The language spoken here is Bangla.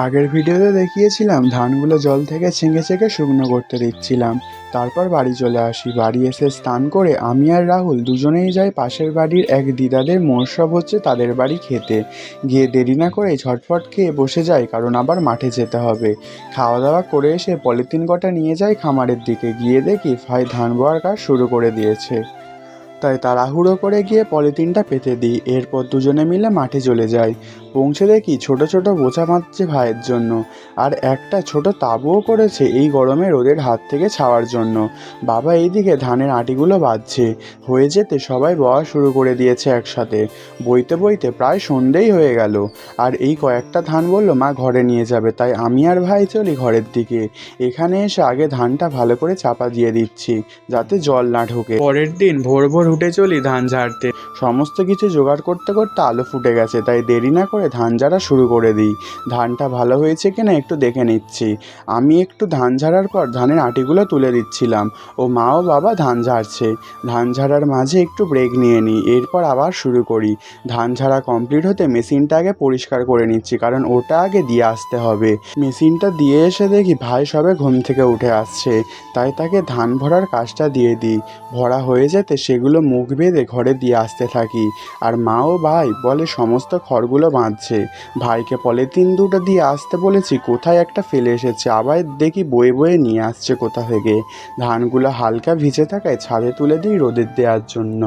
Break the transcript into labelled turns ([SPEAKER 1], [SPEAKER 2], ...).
[SPEAKER 1] আগের ভিডিওতে দেখিয়েছিলাম ধানগুলো জল থেকে ছেঁকে ছেঁকে শুকনো করতে দিচ্ছিলাম। তারপর বাড়ি চলে আসি। বাড়ি এসে স্নান করে আমি আর রাহুল দুজনেই যাই পাশের বাড়ির এক দিদাদের মহোৎসব হচ্ছে তাদের বাড়ি খেতে। গিয়ে দেরি না করে ঝটফট খেয়ে বসে যাই, কারণ আবার মাঠে যেতে হবে। খাওয়া দাওয়া করে এসে পলিথিন কটা নিয়ে যাই খামারের দিকে। গিয়ে দেখি ভাই ধান বওয়ার কাজ শুরু করে দিয়েছে। তাই তাড়াহুড়ো করে গিয়ে পলিথিনটা পেতে দিই। এরপর দুজনে মিলে মাঠে চলে যাই। পৌঁছে দেখি ছোট ছোট বোঝা বাঁধছে ভাইয়ের জন্য, আর একটা ছোট তাঁবুও করেছে এই গরমে রোদের হাত থেকে ছাওয়ার জন্য। বাবা এইদিকে ধানের আটিগুলো বাঁধছে। হয়ে যেতে সবাই বওয়া শুরু করে দিয়েছে একসাথে। বইতে বইতে প্রায় সন্ধেই হয়ে গেল। আর এই কয়েকটা ধান বলল মা ঘরে নিয়ে যাবে, তাই আমি আর ভাই চলি ঘরের দিকে। এখানে এসে আগে ধানটা ভালো করে চাপা দিয়ে দিচ্ছি, যাতে জল না ঢোকে। পরের দিন ভোর ভোর উঠে চলি ধান ঝাড়তে। সমস্ত কিছু জোগাড় করতে করতে আলো ফুটে গেছে, তাই দেরি না করে ধান ঝাড়া শুরু করে দিই। ধানটা ভালো হয়েছে কিনা একটু দেখে নিচ্ছি। আমি একটু ধান ঝাড়ার পর ধানের আটিগুলো তুলে দিচ্ছিলাম, ও মা ও বাবা ধান ঝাড়ছে। ধান ঝাড়ার মাঝে একটু ব্রেক নিয়ে নিই, এরপর আবার শুরু করি। ধান ঝাড়া কমপ্লিট হতে মেশিনটা আগে পরিষ্কার করে নিচ্ছি, কারণ ওটা আগে দিয়ে আসতে হবে। মেশিনটা দিয়ে এসে দেখি ভাই সবে ঘুম থেকে উঠে আসছে, তাই তাকে ধান ভরার কাজটা দিয়ে দিই। ভরা হয়ে যেতে সেগুলো মুখ বেঁধে ঘরে দিয়ে আসতে থাকি। আর মা ও ভাই বলে সমস্ত খড়গুলো বাঁধছে। ভাইকে পলিথিন দুটো দিয়ে আসতে বলেছি, কোথায় একটা ফেলে এসেছে, আবার দেখি বয়ে বয়ে নিয়ে আসছে কোথা থেকে। ধানগুলো হালকা ভিজে থাকায় ছাদে তুলে দিই রোদের দেওয়ার জন্য।